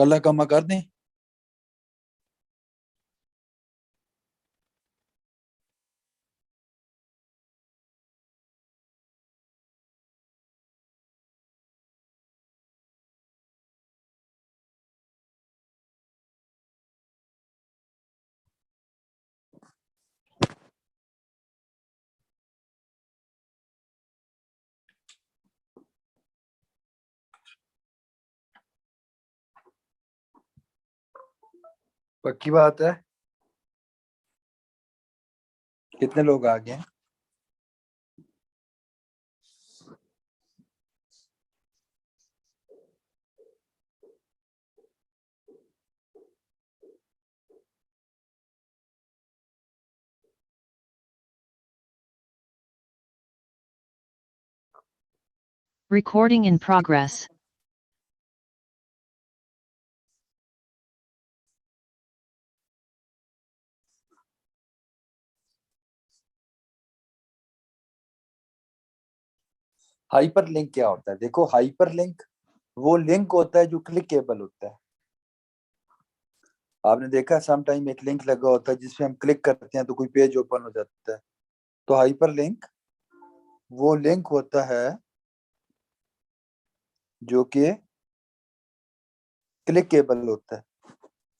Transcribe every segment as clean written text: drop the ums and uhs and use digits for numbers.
कल्ला कमा कर दें। पक्की बात है। कितने लोग आ गए हैं? Recording in progress. Hyper link क्या होता है? देखो, हाइपर लिंक वो लिंक होता है जो क्लिकेबल होता है। आपने देखा सम टाइम एक लिंक लगा होता है जिसपे हम क्लिक करते हैं तो कोई पेज ओपन हो जाता है। तो हाइपर लिंक वो लिंक होता है जो कि क्लिकेबल होता है।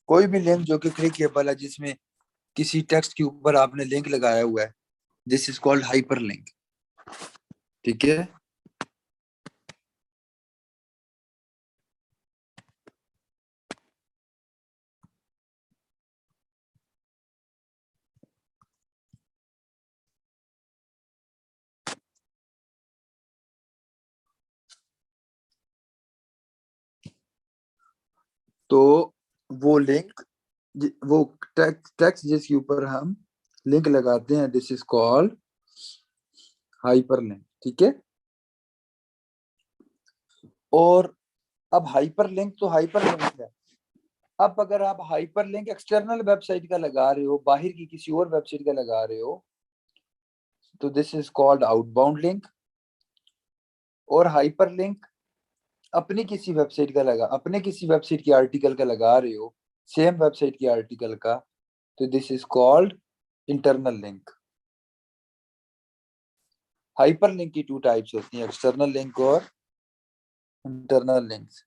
कोई भी लिंक जो कि क्लिकेबल है, जिसमें किसी टेक्स्ट के ऊपर आपने लिंक लगाया हुआ है, this is called hyper link. ठीक है। तो वो लिंक, वो टेक्स्ट जिसके ऊपर हम लिंक लगाते हैं, this is called hyper link. ठीक है। और अब हाइपर लिंक तो हाइपर लिंक है। अब अगर आप हाइपर लिंक एक्सटर्नल वेबसाइट का लगा रहे हो, बाहर की किसी और वेबसाइट का लगा रहे हो, तो this is called outbound link. और हाइपर लिंक अपने किसी वेबसाइट के आर्टिकल का लगा रहे हो, सेम वेबसाइट के आर्टिकल का, तो this is called internal link. Hyper link की टू टाइप्स होती हैं, एक्सटर्नल लिंक और इंटरनल लिंक्स।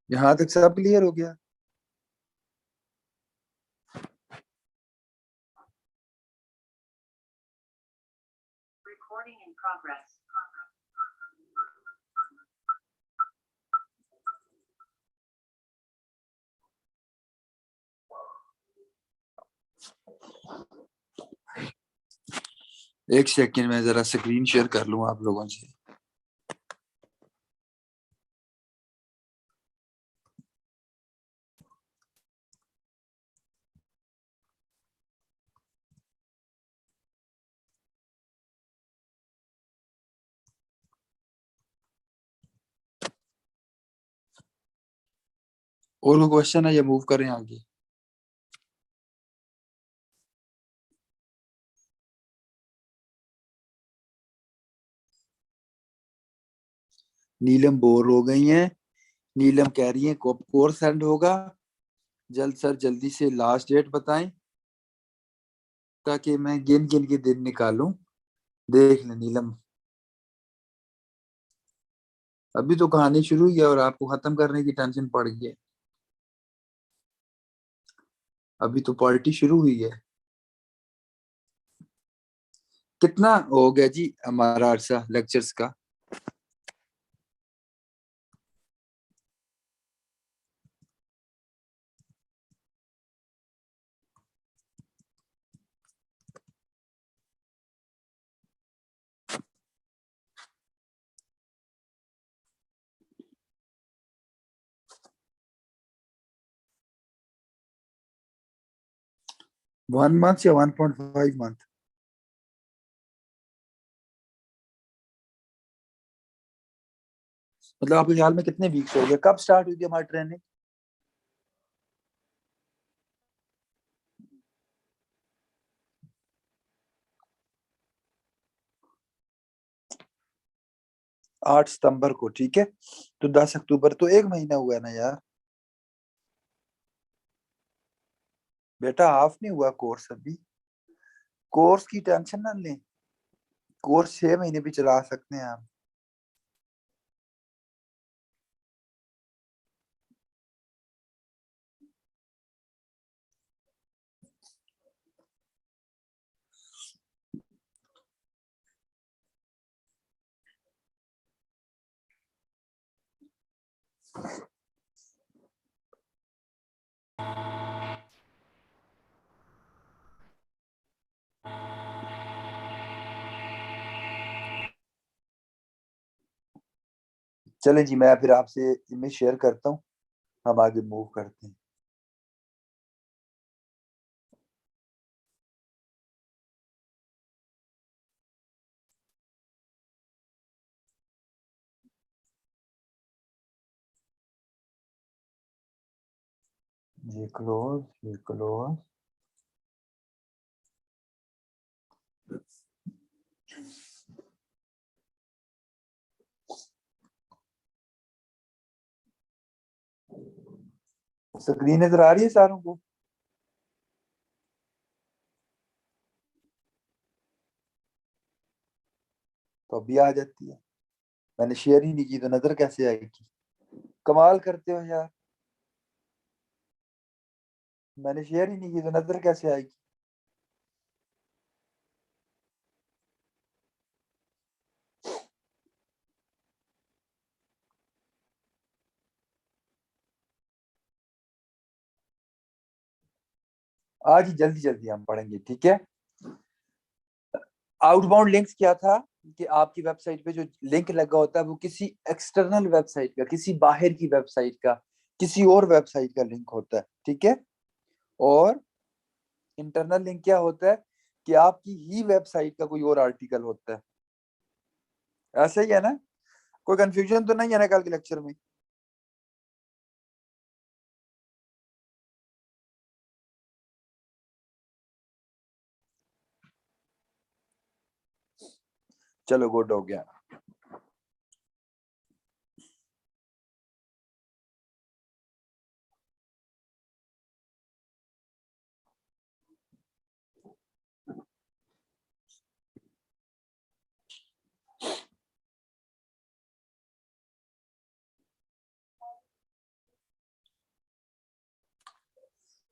यहां तक सब क्लियर हो गया? Recording in progress. एक सेकंड में जरा स्क्रीन शेयर कर लूं आप लोगों से। और कोई क्वेश्चन है या मूव करें आगे? नीलम बोर हो गई हैं। नीलम कह रही है कोर्स सेंड होगा जल्द सर, जल्दी से लास्ट डेट बताएं ताकि मैं गिन गिन के दिन निकालूं। देख ले नीलम, अभी तो कहानी शुरू हुई है और आपको खत्म करने की टेंशन पड़ गई है। अभी तो पार्टी शुरू हुई है। कितना हो गया जी हमारा अरसा लेक्चर्स का? वन मंथ या 1.5 मंथ? मतलब आपके ख्याल में कितने वीक्स हो गए, कब स्टार्ट हुई थी हमारी ट्रेनिंग? आठ सितंबर को, ठीक है। तो 10 अक्टूबर, तो एक महीना हुआ है ना यार। बेटा हाफ नहीं हुआ कोर्स अभी। कोर्स की टेंशन ना लें, कोर्स 6 महीने भी चला सकते हैं हम। चलें जी, मैं फिर आपसे इमेज शेयर करता हूँ, हम आगे मूव करते हैं। ये क्लोज, ये क्लोज। स्क्रीन नजर आ रही है सारों को? तो अभी आ जाती है। मैंने शेयर ही नहीं की तो नजर कैसे आएगी? कमाल करते हो यार, मैंने शेयर ही नहीं की तो नजर कैसे आएगी? आज ही जल्दी जल्दी हम पढ़ेंगे, ठीक है। आउटबाउंड लिंक्स क्या था, कि आपकी वेबसाइट पे जो लिंक लगा होता है वो किसी एक्सटर्नल वेबसाइट का, किसी बाहर की वेबसाइट का, किसी और वेबसाइट का लिंक होता है, ठीक है। और इंटरनल लिंक क्या होता है, कि आपकी ही वेबसाइट का कोई और आर्टिकल होता है। ऐसा ही है ना? कोई कंफ्यूजन तो नहीं है ना कल के लेक्चर में? चलो गुड हो गया।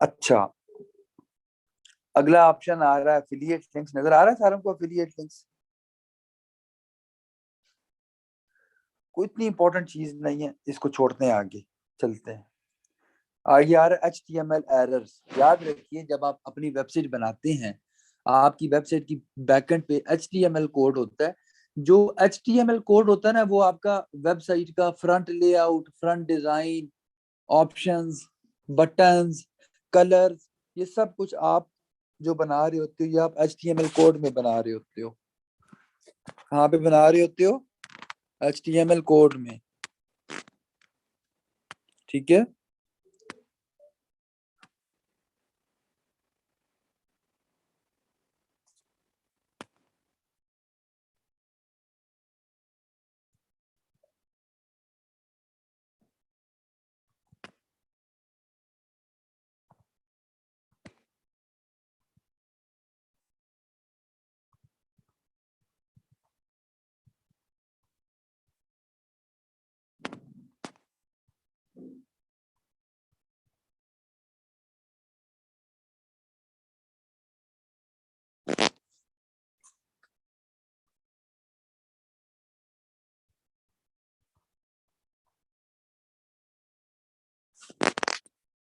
अच्छा, अगला ऑप्शन आ रहा है एफिलिएट लिंक्स, नजर आ रहा है सारों को एफिलिएट लिंक्स? कोई इतनी इंपॉर्टेंट चीज नहीं है, इसको छोड़ते हैं, आगे चलते हैं। आगे आ रहा है HTML एरर्स। याद रखिए, जब आप अपनी वेबसाइट बनाते हैं, आपकी वेबसाइट की बैकएंड पे HTML कोड होता है। जो HTML कोड होता है ना, वो आपका वेबसाइट का front layout, front design, options, buttons, colours, ये सब कुछ आप जो बना रहे होते हो, ये आप HTML कोड में बना रहे होते हो। कहाँ पे बना रहे होते हो? HTML कोड में, ठीक है।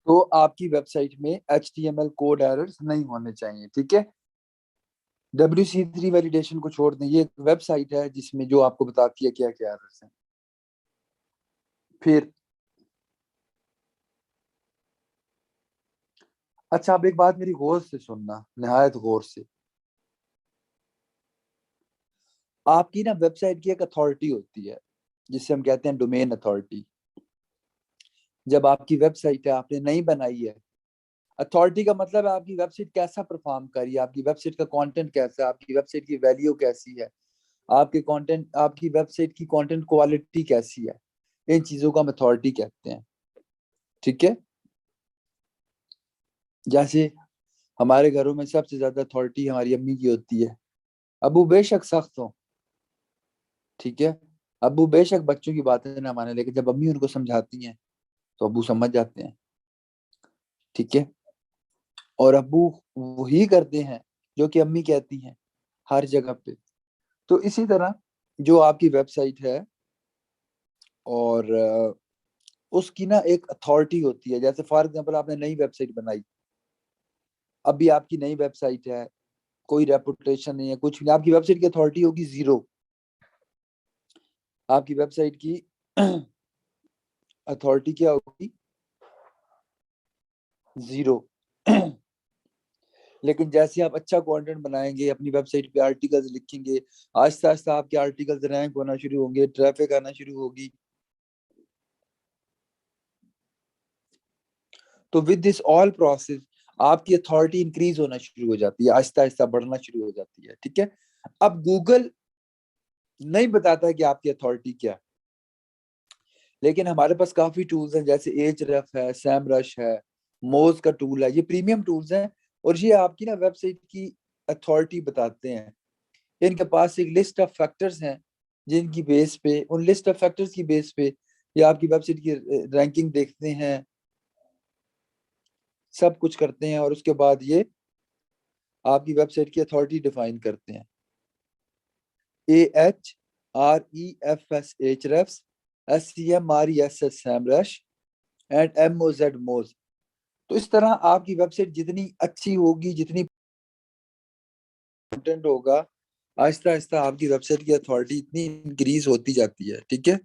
तो आपकी वेबसाइट में HTML कोड एरर्स नहीं होने चाहिए, ठीक है। W3 वैलिडेशन को छोड़ दें, ये एक वेबसाइट है जिसमें जो आपको बताती है क्या क्या एरर्स हैं। फिर अच्छा, अब एक बात मेरी गौर से सुनना, निहायत गौर से। आपकी ना वेबसाइट की एक अथॉरिटी होती है, जिसे हम कहते हैं डोमेन अथॉरिटी। जब आपकी वेबसाइट है, आपने नहीं बनाई है, अथॉरिटी का मतलब है आपकी वेबसाइट कैसा परफॉर्म कर रही है, आपकी वेबसाइट का कंटेंट कैसा है, आपकी वेबसाइट की वैल्यू कैसी है, आपकी वेबसाइट की कंटेंट क्वालिटी कैसी है, इन चीजों को हम अथॉरिटी कहते हैं। ठीक है, जैसे हमारे घरों में सबसे ज्यादा अथॉरिटी हमारी अम्मी की होती है। अबू बेशक सख्त हो, ठीक है, अबू बेशक बच्चों की बातें ना माने, लेकिन जब अम्मी उनको समझाती हैं तो अबू समझ जाते हैं। ठीक है, और अबू वही करते हैं जो कि अम्मी कहती हैं हर जगह पे। तो इसी तरह जो आपकी वेबसाइट है और उसकी ना एक अथॉरिटी होती है। जैसे फॉर एग्जांपल आपने नई वेबसाइट बनाई, अभी आपकी नई वेबसाइट है, कोई रेपुटेशन नहीं है, कुछ नहीं, आपकी वेबसाइट की अथॉरिटी होगी जीरो। आपकी वेबसाइट की अथॉरिटी क्या होगी? जीरो। लेकिन जैसे आप अच्छा कंटेंट बनाएंगे, अपनी वेबसाइट पे आर्टिकल्स लिखेंगे, आहिस्ता आहिस्ता आपके आर्टिकल्स रैंक होना शुरू होंगे, ट्रैफिक आना शुरू होगी। तो विद दिस ऑल प्रोसेस आपकी अथॉरिटी इंक्रीज होना शुरू हो जाती है, आहिस्ता आहिस्ता बढ़ना शुरू हो जाती है। ठीक है, अब गूगल नहीं बताता है कि आपकी अथॉरिटी क्या है, लेकिन हमारे पास काफी टूल्स हैं, जैसे एचरेफ है, सैमरश है, मोज का टूल है, ये प्रीमियम टूल्स हैं और ये आपकी ना वेबसाइट की अथॉरिटी बताते हैं। इनके पास एक लिस्ट ऑफ फैक्टर्स हैं जिनकी बेस पे, उन लिस्ट ऑफ फैक्टर्स की बेस पे ये आपकी वेबसाइट की रैंकिंग देखते हैं, सब कुछ करते हैं, और उसके बाद ये आपकी वेबसाइट की अथॉरिटी डिफाइन करते हैं। AHREFS Ahrefs, SEMRESS SEMrush and MOZ मोज। तो इस तरह आपकी वेबसाइट जितनी अच्छी होगी, जितनी कंटेंट होगा, आहिस्ता आहिस्ता आपकी वेबसाइट की अथॉरिटी इतनी इंक्रीज होती जाती है। ठीक है,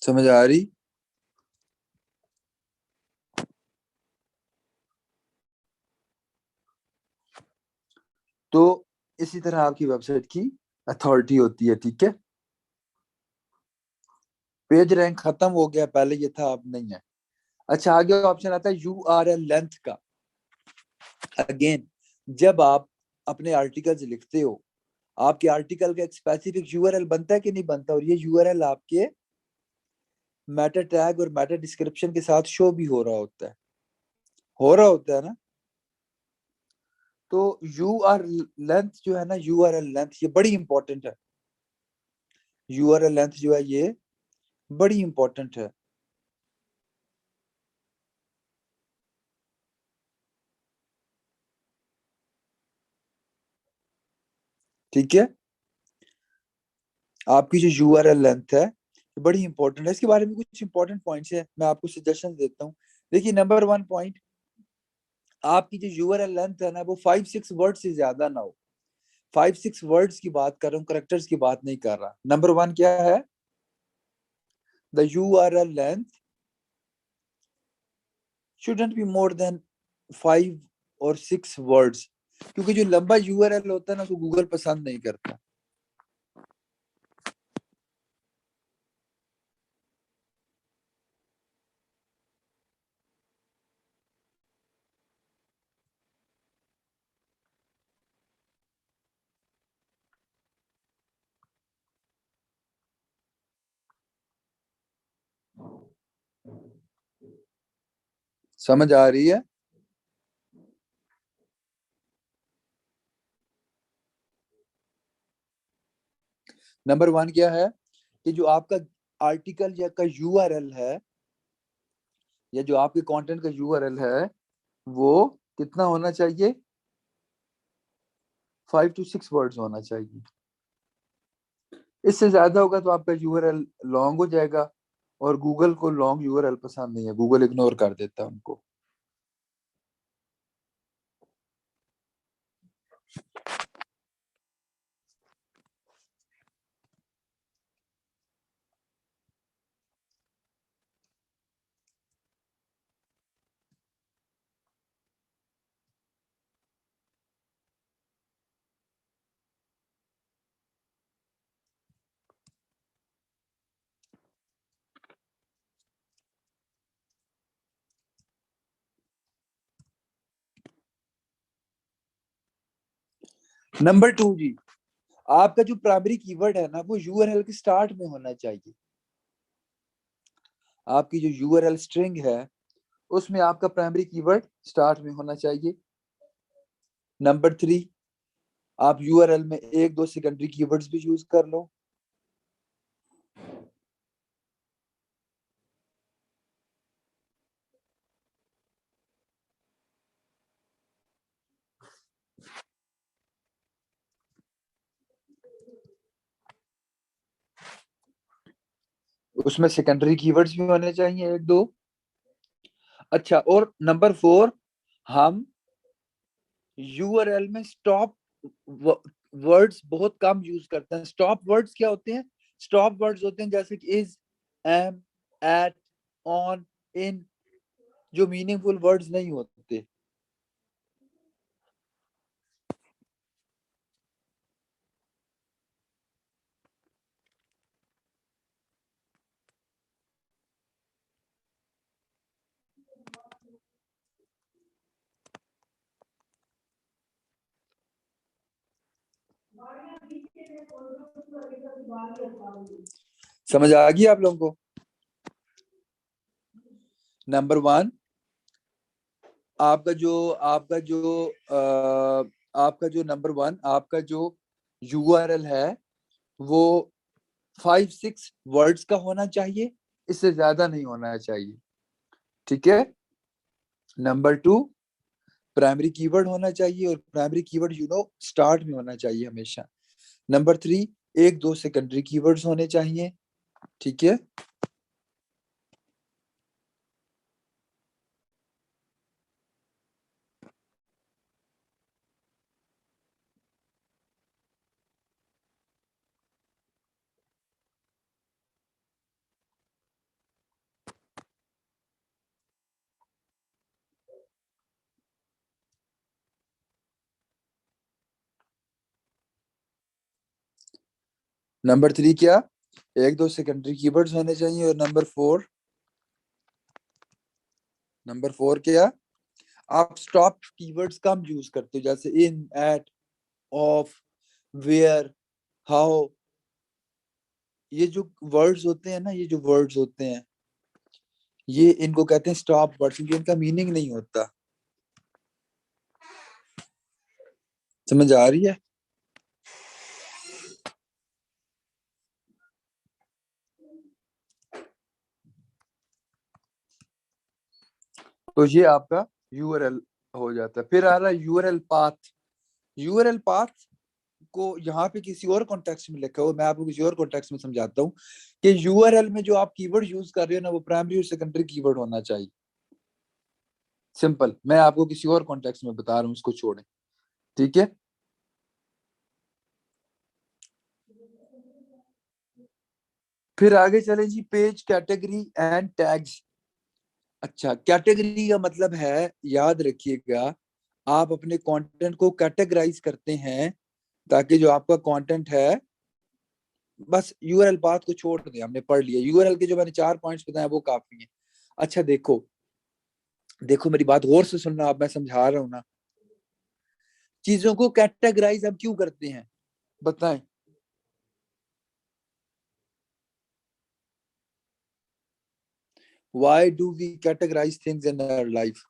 समझ आ रही? तो इसी तरह आपकी वेबसाइट की अथॉरिटी होती है। ठीक है, पेज रैंक खत्म हो गया, पहले ये था अब नहीं है। अच्छा, आगे ऑप्शन आता है URL लेंथ का। अगेन, जब आप अपने आर्टिकल्स लिखते हो, आपके आर्टिकल का एक स्पेसिफिक यूआरएल बनता है कि नहीं बनता, और ये यूआरएल आपके मेटा टैग और मेटा डिस्क्रिप्शन के साथ शो भी हो रहा होता है ना। तो लेंथ जो है ना, यूआरएल लेंथ ये बड़ी इंपॉर्टेंट है। यूआरएल लेंथ जो है ये बड़ी इंपॉर्टेंट है। ठीक है, आपकी जो यूआरएल लेंथ है ये बड़ी इंपॉर्टेंट है। इसके बारे में कुछ इंपॉर्टेंट पॉइंट्स है, मैं आपको सजेशन देता हूँ। देखिए, नंबर 1 पॉइंट, आपकी जो यूआरएल लेंथ है ना, वो 5-6 वर्ड से ज्यादा ना हो। 5-6 वर्ड्स की बात कर रहा हूँ, करेक्टर्स की बात नहीं कर रहा। नंबर 1 क्या है? The URL length shouldn't be more than 5 or 6 words, क्योंकि जो लंबा URL होता है ना, तो गूगल पसंद नहीं करता। समझ आ रही है? नंबर 1 क्या है कि जो आपका आर्टिकल या का URL है, या जो आपके कंटेंट का URL है, वो कितना होना चाहिए? 5 to 6 वर्ड्स होना चाहिए। इससे ज्यादा होगा तो आपका URL लॉन्ग हो जाएगा, और गूगल को लॉन्ग URL पसंद नहीं है, गूगल इग्नोर कर देता है उनको। नंबर 2 जी, आपका जो प्राइमरी कीवर्ड है ना वो यूआरएल के स्टार्ट में होना चाहिए। आपकी जो यूआरएल स्ट्रिंग है उसमें आपका प्राइमरी कीवर्ड स्टार्ट में होना चाहिए। नंबर 3, आप यूआरएल में एक दो सेकेंडरी कीवर्ड्स भी यूज कर लो। उसमें सेकेंडरी कीवर्ड्स भी होने चाहिए एक दो। अच्छा, और नंबर 4, हम यूआरएल में स्टॉप वर्ड्स बहुत कम यूज करते हैं। स्टॉप वर्ड्स क्या होते हैं? स्टॉप वर्ड्स होते हैं जैसे कि इज, एम, एट, ऑन, इन, जो मीनिंगफुल वर्ड्स नहीं होते। समझ आ गई आप लोगों को? नंबर 1, आपका जो नंबर 1 आपका जो यूआरएल है वो 5-6 वर्ड्स का होना चाहिए, इससे ज्यादा नहीं होना चाहिए। ठीक है। नंबर 2, प्राइमरी कीवर्ड होना चाहिए, और प्राइमरी कीवर्ड स्टार्ट में होना चाहिए हमेशा। नंबर 3, एक दो सेकेंडरी कीवर्ड्स होने चाहिए। ठीक है। नंबर 3 क्या? एक दो सेकेंडरी कीवर्ड्स होने चाहिए। और नंबर 4 क्या? आप स्टॉप कीवर्ड्स कम यूज करते हो, जैसे इन, एट, ऑफ, वेयर, हाउ। ये जो वर्ड्स होते हैं ना, ये जो वर्ड्स होते हैं, ये इनको कहते हैं स्टॉप वर्ड्स, क्योंकि इनका मीनिंग नहीं होता। समझ आ रही है? तो ये आपका यूआरएल हो जाता है। फिर आ रहा है यूआरएल पाथ। यूआरएल पाथ को यहाँ पे किसी और कॉन्टेक्स्ट में लिखा हुआ, मैं आपको किसी और कॉन्टेक्स्ट में समझाता हूँ कि यूआरएल में जो आप कीवर्ड यूज कर रहे हो ना, वो प्राइमरी और सेकेंडरी कीवर्ड होना चाहिए। सिंपल, मैं आपको किसी और कॉन्टेक्स्ट में बता रहा हूँ, उसको छोड़ें। ठीक है। फिर आगे चले जी, पेज कैटेगरी एंड टैग्स। अच्छा, कैटेगरी का मतलब है, याद रखिएगा, आप अपने कंटेंट को कैटेगराइज करते हैं ताकि जो आपका कंटेंट है, बस यूआरएल बात को छोड़ दें, हमने पढ़ लिया। यूआरएल के जो मैंने 4 पॉइंट्स बताए वो काफी है। अच्छा देखो, देखो मेरी बात गौर से सुनना, अब मैं समझा रहा हूँ ना। चीजों को कैटेगराइज हम क्यों करते हैं, बताएं? Why do we categorize things in our life?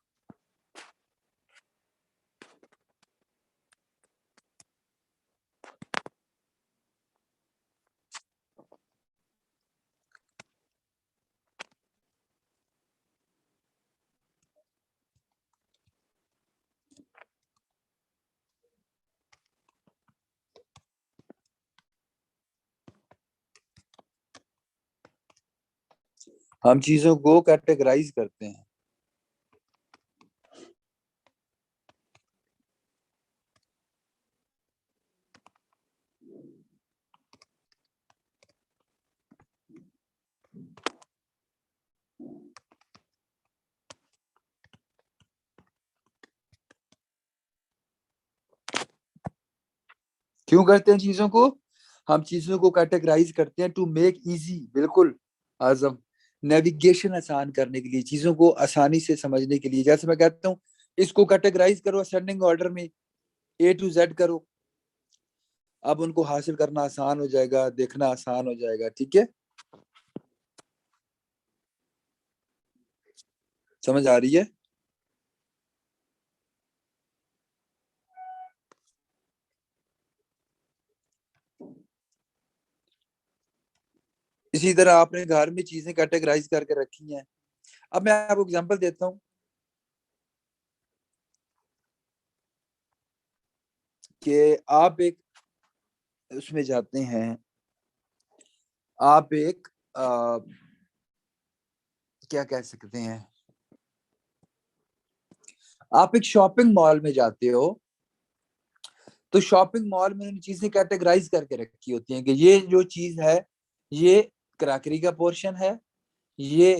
हम चीजों को कैटेगराइज करते हैं। क्यों करते हैं चीजों को? हम चीजों को कैटेगराइज करते हैं टू मेक इजी, बिल्कुल आजम, नेविगेशन आसान करने के लिए, चीजों को आसानी से समझने के लिए। जैसे मैं कहता हूँ, इसको कैटेगराइज करो असेंडिंग ऑर्डर में, A to Z करो, अब उनको हासिल करना आसान हो जाएगा, देखना आसान हो जाएगा। ठीक है, समझ आ रही है? इसी तरह आपने घर में चीजें कैटेगराइज करके रखी हैं। अब मैं आपको एग्जांपल देता हूँ कि आप एक उसमें जाते हैं, आप एक क्या कह सकते हैं, आप एक शॉपिंग मॉल में जाते हो, तो शॉपिंग मॉल में उन चीजें कैटेगराइज करके रखी होती हैं कि ये जो चीज है ये क्रैकरी का पोर्शन है, ये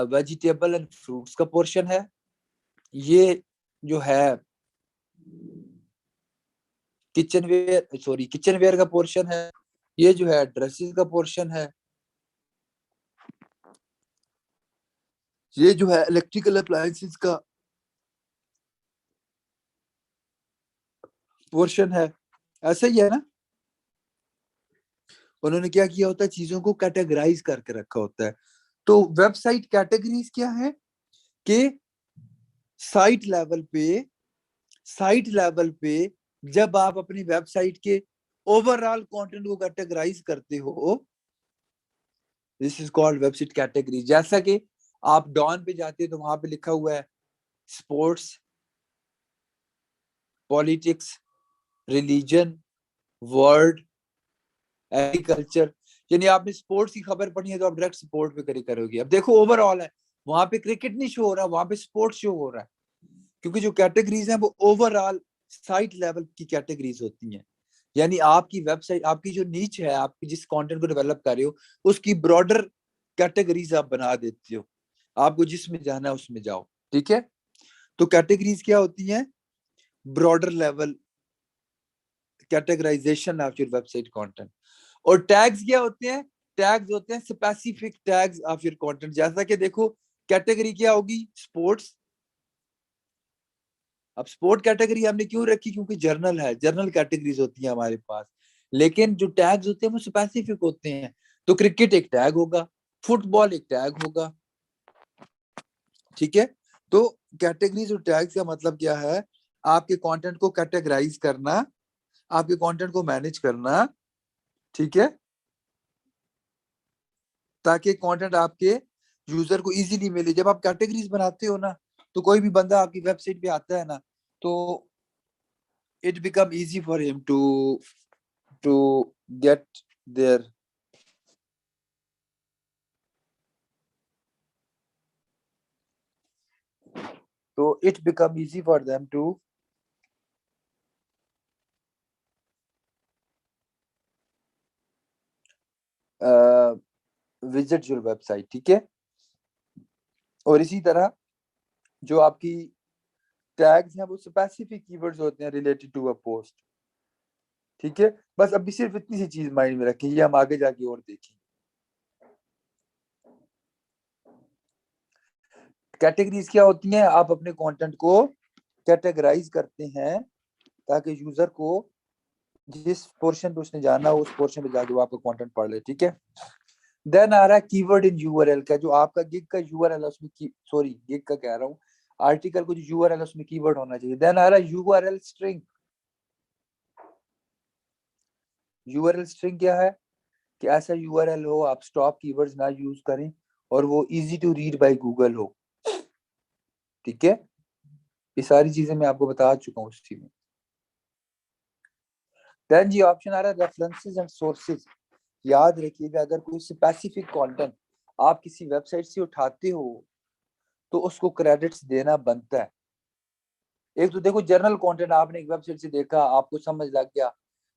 वेजिटेबल एंड फ्रूट्स का पोर्शन है, ये जो है किचन वेयर का पोर्शन है, ये जो है ड्रेसेस का पोर्शन है, ये जो है इलेक्ट्रिकल अप्लायंसेस का पोर्शन है। ऐसा ही है ना? उन्होंने क्या किया होता है, चीजों को कैटेगराइज करके रखा होता है। तो वेबसाइट कैटेगरीज क्या है कि साइट लेवल पे साइट लेवल पे जब आप अपनी वेबसाइट के ओवरऑल कंटेंट को कैटेगराइज करते हो, this is called website category. जैसा कि आप डॉन पे जाते हो तो वहां पे लिखा हुआ है sports, politics, religion, word, agriculture, यानी आपने स्पोर्ट्स की खबर पढ़ी है तो आप डायरेक्ट स्पोर्ट पे क्लिक करोगे। अब देखो ओवरऑल है, वहां पे क्रिकेट नहीं शो हो रहा, वहां पे स्पोर्ट्स शो हो रहा है, क्योंकि जो कैटेगरीज हैं वो ओवरऑल साइट लेवल की कैटेगरीज होती हैं। यानी आपकी वेबसाइट, आपकी जो नीच है, आपकी जिस कंटेंट को डेवलप कर रहे हो उसकी ब्रॉडर कैटेगरीज आप बना देते हो, आपको जिसमें जाना है उसमें जाओ। ठीक है, तो कैटेगरीज क्या होती हैं? Broader level categorization of your website content. और टैग्स क्या होते हैं? टैग्स होते हैं specific tags of your content. जैसा कि देखो कैटेगरी क्या होगी? स्पोर्ट्स। अब स्पोर्ट कैटेगरी हमने क्यों रखी? क्योंकि जर्नल है, जर्नल कैटेगरीज होती है हमारे पास, लेकिन जो टैग्स होते हैं वो स्पेसिफिक होते हैं। तो क्रिकेट एक टैग होगा, फुटबॉल एक टैग होगा। ठीक है, तो कैटेगरीज और टैग्स का मतलब क्या है? आपके कंटेंट को कैटेगराइज करना, आपके कंटेंट को मैनेज करना। ठीक है, ताकि कंटेंट आपके यूजर को इजीली मिले। जब आप कैटेगरीज बनाते हो ना, तो कोई भी बंदा आपकी वेबसाइट पे आता है ना, तो it become easy for him to get there. So it become easy for them to visit your website। ठीक है, और इसी तरह जो आपकी टैग्स हैं वो स्पेसिफिक कीवर्ड्स होते हैं रिलेटेड टू अ पोस्ट। ठीक है, बस अभी सिर्फ इतनी सी चीज माइंड में रखें, ये हम आगे जाके और देखें। कैटेगरीज क्या होती हैं? आप अपने कंटेंट को कैटेगराइज करते हैं ताकि यूजर को जिस पोर्शन पे उसने जाना हो उस पोर्शन पे जाके वो आपका कंटेंट पढ़ ले। ठीक है, देन आ रहा है कीवर्ड इन यूआरएल का। जो आपका गिग का यूआरएल है उसमें सॉरी गिग का कह रहा हूँ, आर्टिकल को जो यूआरएल है उसमें कीवर्ड होना चाहिए। देन आ रहा है यूआरएल स्ट्रिंग। यूआरएल स्ट्रिंग क्या है? कि ऐसा यूआरएल हो, आप स्टॉप कीवर्ड्स ना यूज करें और वो easy to read by Google हो। ठीक है, ये सारी चीजें मैं आपको बता चुका हूँ उस में। देन जी ऑप्शन आ रहा है रेफरेंसेस एंड सोर्सेज। याद रखिएगा, अगर कोई स्पेसिफिक कंटेंट आप किसी वेबसाइट से उठाते हो तो उसको क्रेडिट्स देना बनता है। एक तो देखो जनरल कंटेंट आपने एक वेबसाइट से देखा, आपको समझ लग गया,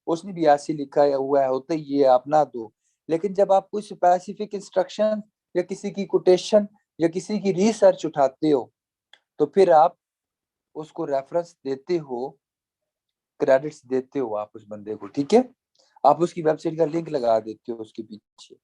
उसने भी ऐसे लिखा है हुआ है, होता ही ये आप ना दो। लेकिन जब आप कोई स्पेसिफिक इंस्ट्रक्शन या किसी की कोटेशन या किसी की रिसर्च उठाते हो तो फिर आप उसको रेफरेंस देते हो, क्रेडिट्स देते हो आप उस बंदे को। ठीक है, आप उसकी वेबसाइट का लिंक लगा देते हो उसके पीछे।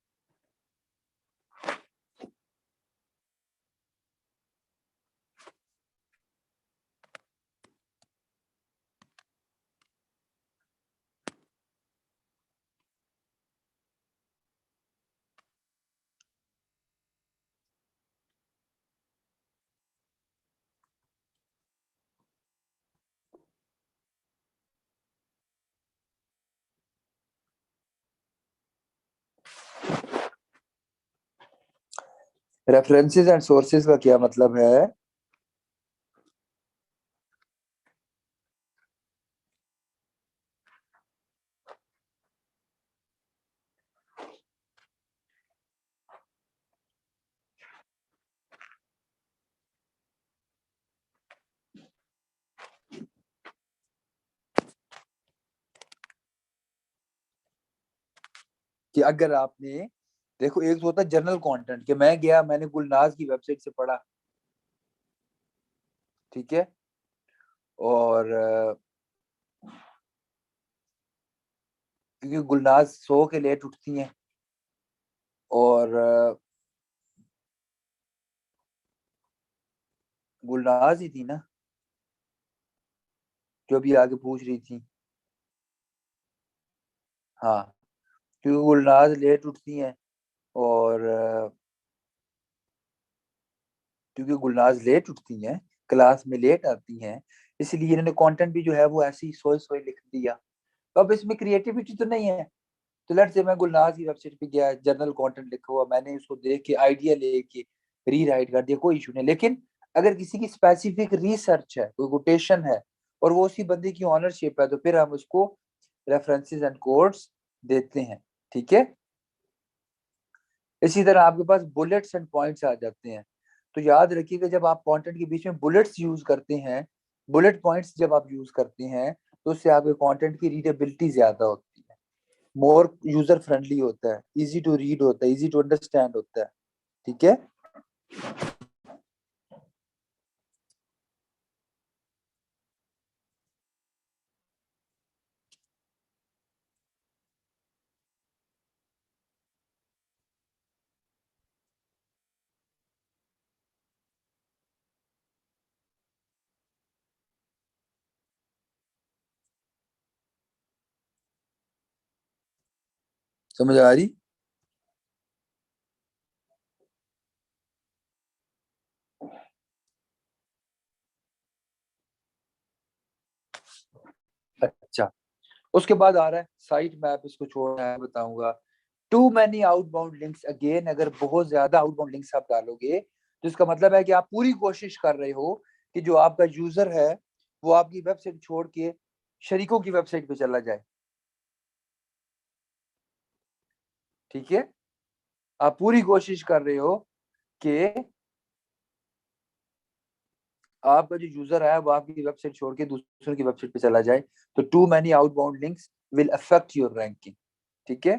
रेफरेंसेस एंड सोर्सेज का क्या मतलब है? कि अगर आपने, देखो एक तो होता है जनरल कंटेंट, कि मैं गया मैंने गुलनाज की वेबसाइट से पढ़ा, ठीक है, और क्योंकि गुलनाज सो के लेट उठती हैं, और गुलनाज ही थी ना जो भी आगे पूछ रही थी। हाँ, क्योंकि गुलनाज लेट उठती हैं, और क्योंकि गुलनाज लेट उठती हैं, क्लास में लेट आती हैं, इसलिए इन्होंने कंटेंट भी जो है वो ऐसे ही सोए सोए लिख दिया। तो अब इसमें क्रिएटिविटी तो नहीं है। तो लेट्स से मैं गुलनाज की वेबसाइट पे गया, जनरल कंटेंट लिखा हुआ, मैंने उसको देख के आइडिया लेके रीराइट कर दिया, कोई इशू नहीं। लेकिन अगर किसी की स्पेसिफिक रिसर्च है, कोई कोटेशन है, और वो उसी बंदे की ऑनरशिप है, तो फिर हम उसको रेफरेंसेस एंड कोड्स देते हैं, ठीक है। इसी तरह आपके पास बुलेट्स एंड पॉइंट्स आ जाते हैं। तो याद रखिएगा, जब आप कंटेंट के बीच में बुलेट्स यूज करते हैं, बुलेट पॉइंट्स जब आप यूज करते हैं, तो उससे आपके कंटेंट की रीडेबिलिटी ज्यादा होती है, मोर यूजर फ्रेंडली होता है, इजी टू रीड होता है, इजी टू अंडरस्टैंड होता है, ठीक है। समझ आ रही? अच्छा, उसके बाद आ रहा है साइट मैप, इसको छोड़ना है बताऊंगा। Too many outbound links, again अगर बहुत ज्यादा आउटबाउंड लिंक्स आप डालोगे, तो इसका मतलब है कि आप पूरी कोशिश कर रहे हो कि जो आपका यूजर है वो आपकी वेबसाइट छोड़ के शरीकों की वेबसाइट पे चला जाए, ठीक है। आप पूरी कोशिश कर रहे हो कि आपका जो यूजर है वो आपकी वेबसाइट छोड़ के दूसरों की वेबसाइट पे चला जाए। तो too many outbound links will affect your ranking, ठीक है।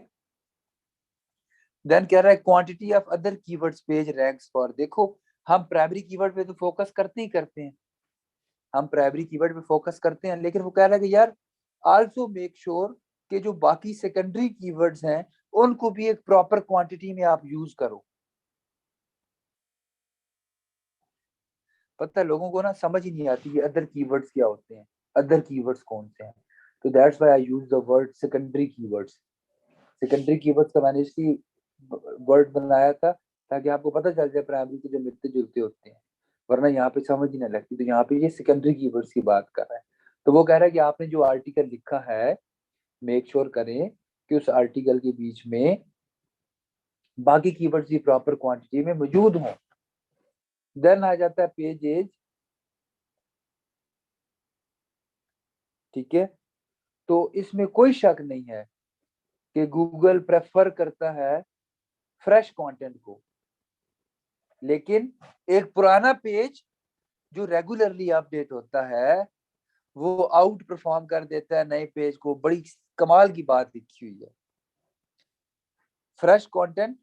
देन कह रहा है quantity of other keywords page ranks for. देखो, हम प्राइमरी कीवर्ड पे तो फोकस करते ही करते हैं, हम प्राइमरी कीवर्ड पे फोकस करते हैं, लेकिन वो कह रहा है कि यार आल्सो मेक श्योर कि जो बाकी सेकेंडरी कीवर्ड्स हैं उनको भी एक प्रॉपर क्वांटिटी में आप यूज करो। पता है लोगों को ना समझ ही नहीं आती कि अदर कीवर्ड्स क्या होते हैं, अदर कीवर्ड्स कौन से हैं। तो that's why I use the word secondary keywords. Secondary keywords का मैंने इसलिए वर्ड बनाया था ताकि आपको पता चल जाए प्राइमरी के जो मिलते जुलते होते हैं, वरना यहाँ पे समझ ही नहीं लगती। तो यहाँ पे ये सेकेंडरी कीवर्ड्स की बात कर रहा है। तो वो कह रहा है कि आपने जो आर्टिकल लिखा है, मेक श्योर करें कि उस आर्टिकल के बीच में बाकी कीवर्ड्स की प्रॉपर क्वांटिटी में मौजूद हों। देन आ जाता है पेज एज, ठीक है। तो इसमें कोई शक नहीं है कि गूगल प्रेफर करता है फ्रेश कंटेंट को, लेकिन एक पुराना पेज जो रेगुलरली अपडेट होता है वो आउट परफॉर्म कर देता है नए पेज को। बड़ी कमाल की बात लिखी हुई है, fresh content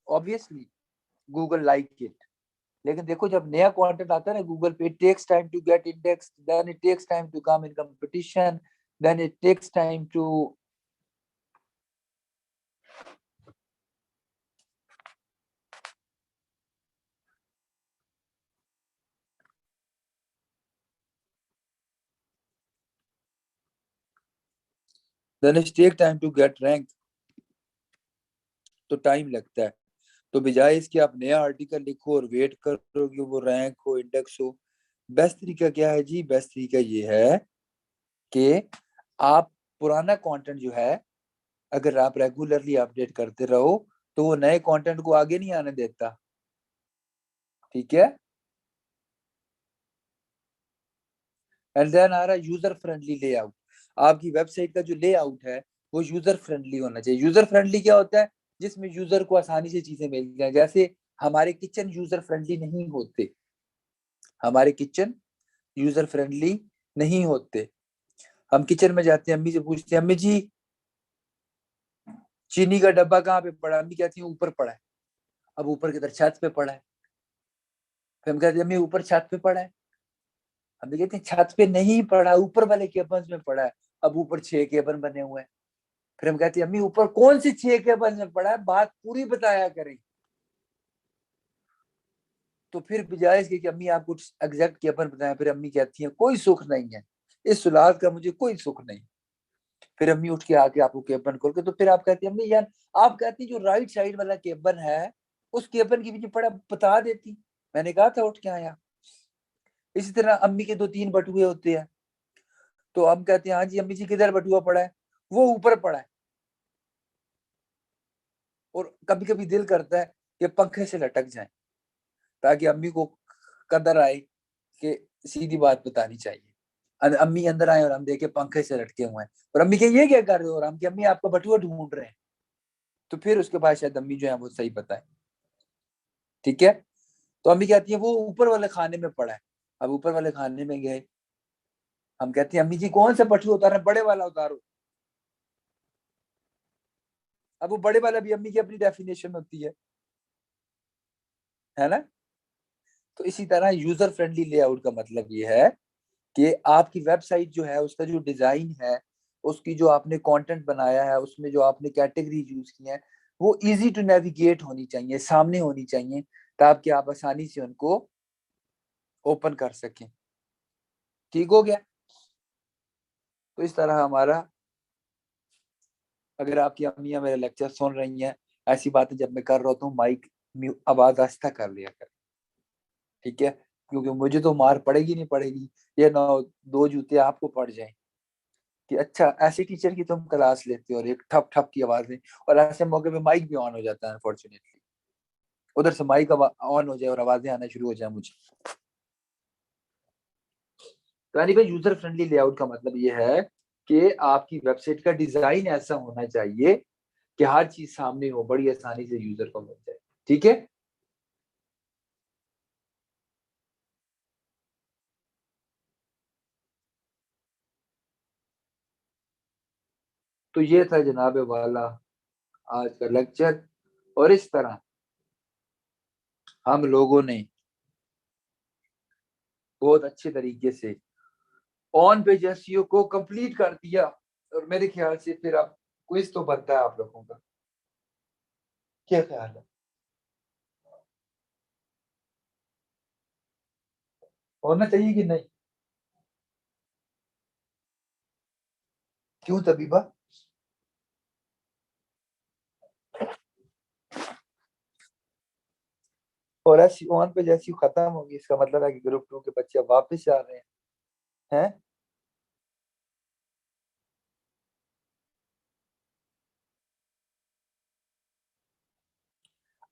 obviously Google like it, लेकिन देखो जब नया कंटेंट आता है ना गूगल पे, it takes time to get index, then it takes time to come in competition, then it takes time to, then it take time to get rank. तो time लगता है। तो बजाय इसके आप नया आर्टिकल लिखो और वेट करो कि वो रैंक हो, इंडेक्स हो, बेस्ट तरीका क्या है जी? बेस्ट तरीका ये है कि आप पुराना कंटेंट जो है अगर आप रेगुलरली अपडेट करते रहो तो वो नए कंटेंट को आगे नहीं आने देता। ठीक है। एंड देन आ रहा है यूजर फ्रेंडली लेआउट। आपकी वेबसाइट का जो लेआउट है वो यूजर फ्रेंडली होना चाहिए। यूजर फ्रेंडली क्या होता है? जिसमें यूजर को आसानी से चीजें मिल जाए। जैसे हमारे किचन यूजर फ्रेंडली नहीं होते, हमारे किचन यूजर फ्रेंडली नहीं होते। हम किचन में जाते हैं, अम्मी से पूछते हैं, अम्मी जी चीनी का डब्बा कहाँ पे पड़ा? अम्मी कहती है ऊपर पड़ा है। अब ऊपर की तरफ छत पे पड़ा है। फिर हम कहते हैं अम्मी ऊपर छत पे पड़ा है। अम्मी कहती है छत पे नहीं पड़ा, ऊपर वाले केबल्स में पड़ा है। अब ऊपर 6 केबल बने हुए हैं। फिर हम कहते हैं अम्मी ऊपर कौन सी 6 केबल में पड़ा है, बात पूरी बताया करें। तो फिर बजाय इसके कि अम्मी आप कुछ एग्जैक्ट केबल बताएं, फिर अम्मी कहती है कोई सुख नहीं है, इस सुलाद का मुझे कोई सुख नहीं। फिर अम्मी उठ के आके आपको केबल खोल के, तो फिर आप कहती है अम्मी यार, आप कहती जो राइट साइड वाला केबल है उस केबल की भी पड़ा बता देती, मैंने कहा था उठ के आया। इसी तरह अम्मी के 2-3 बटुए होते हैं, तो हम कहते हैं हाँ जी अम्मी जी किधर बटुआ पड़ा है? वो ऊपर पड़ा है। और कभी कभी दिल करता है कि पंखे से लटक जाए ताकि अम्मी को कदर आए कि सीधी बात बतानी चाहिए। अम्मी अंदर आए और हम देखे पंखे से लटके हुए हैं, और अम्मी के ये क्या कर रहे हो, और हम कि अम्मी आपका बटुआ ढूंढ रहे हैं। तो फिर उसके बाद शायद अम्मी जो है वो सही बताए। ठीक है। तो अम्मी कहती है वो ऊपर वाले खाने में पड़ा है। अब ऊपर वाले खाने में गए, हम कहते हैं अम्मी जी कौन सा बटुआ उतारना, बड़े वाला उतारो। अब वो बड़े वाला भी अम्मी की अपनी डेफिनेशन होती है ना। तो इसी तरह यूजर फ्रेंडली लेआउट का मतलब ये है कि आपकी वेबसाइट जो है उसका जो डिजाइन है, उसकी जो आपने कंटेंट बनाया है, उसमें जो आपने कैटेगरी यूज की है, वो इजी टू नेविगेट होनी चाहिए, सामने होनी चाहिए, ताकि आप आसानी से उनको ओपन कर सकें। ठीक हो गया। तो इस तरह हमारा, अगर आपकी अम्मियां मेरे लेक्चर सुन रही हैं, ऐसी बातें जब मैं कर रहा हूँ माइक आवाज आस्ता कर लिया कर। ठीक है। क्योंकि मुझे तो मार पड़ेगी नहीं पड़ेगी, ये ना 2 जूते आपको पड़ जाए कि अच्छा ऐसे टीचर की तुम क्लास लेते हो और एक ठप ठप की आवाज में, और ऐसे मौके पे माइक भी ऑन हो जाता है अनफॉर्चुनेटली, उधर से माइक ऑन हो जाए और आवाजें आना शुरू हो जाए मुझे। तो यानी भाई यूजर फ्रेंडली लेआउट का मतलब ये है कि आपकी वेबसाइट का डिजाइन ऐसा होना चाहिए कि हर चीज सामने हो, बड़ी आसानी से यूजर को मिल जाए। ठीक है। तो ये था जनाबे वाला आज का लेक्चर। और इस तरह हम लोगों ने बहुत अच्छे तरीके से ऑन पेज एसईओ को कंप्लीट कर दिया। और मेरे ख्याल से फिर अब क्विज तो बनता है आप लोगों का, क्या ख्याल है? होना चाहिए कि नहीं? क्यों तबीबा? और ऐसी ऑन पेज एसईओ खत्म होगी, इसका मतलब है कि ग्रुप 2 के बच्चे अब वापस आ रहे हैं।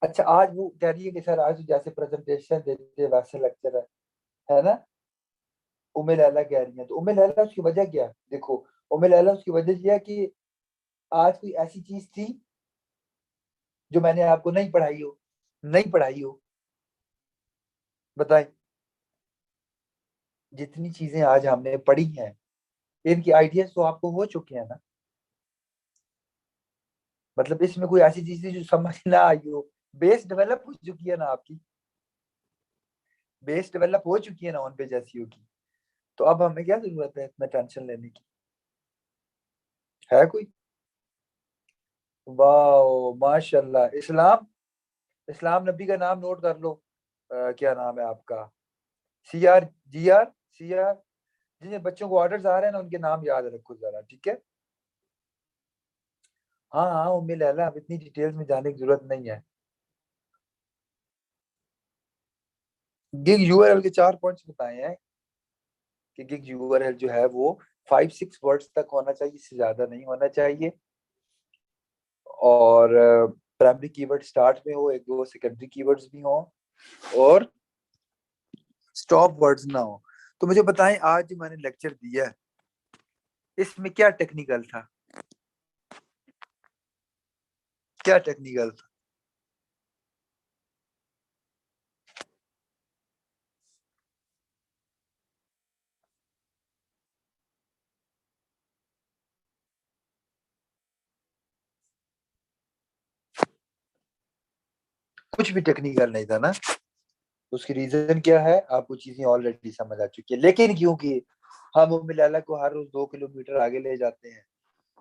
अच्छा आज वो कह रही है कि सर आज जैसे प्रेजेंटेशन देते हैं वैसे लेक्चर है ना? उम्मे लैला कह रही है, तो उम्मे लैला उसकी वजह क्या है? देखो, उम्मे लैला उसकी वजह यह है कि आज कोई ऐसी चीज थी जो मैंने आपको नहीं पढ़ाई हो, नहीं पढ़ाई हो, बताएं। जितनी चीजें आज हमने पढ़ी हैं इनकी आइडियाज तो आपको हो चुके हैं ना। मतलब इसमें कोई ऐसी चीज थी जो समझ ना आई हो, बेस डेवलप हो चुकी है ना आपकी, बेस डेवलप हो चुकी है ना ऑन पेज एसईओ की। तो अब हमें क्या जरूरत है इतना टेंशन लेने की? है कोई? वाह माशाल्लाह। इस्लाम, इस्लाम नबी का नाम नोट कर लो। क्या नाम है आपका? C R. जिन बच्चों को ऑर्डर्स आ रहे हैं ना उनके नाम याद रखो जरा, ठीक है? हाँ हाँ उम्मीद लैला, अब इतनी डिटेल्स में जाने की जरूरत नहीं है। गिग यूआरएल के 4 पॉइंट्स बताए हैं कि गिग यूआरएल जो है वो 5-6 वर्ड्स तक होना चाहिए, इससे ज्यादा नहीं होना चाहिए। और प्राइमरी कीवर्ड स्टार्ट में हो, 1-2 सेकेंडरी कीवर्ड्स भी हो, और स्टॉप वर्ड्स ना हो। तो मुझे बताएं, आज जो मैंने लेक्चर दिया है इसमें क्या टेक्निकल था, क्या टेक्निकल था? कुछ भी टेक्निकल नहीं था ना। उसकी रीजन क्या है, आपको चीजें ऑलरेडी समझ आ चुकी है। लेकिन क्योंकि हम उम्मी लैला को हर रोज 2 किलोमीटर आगे ले जाते हैं,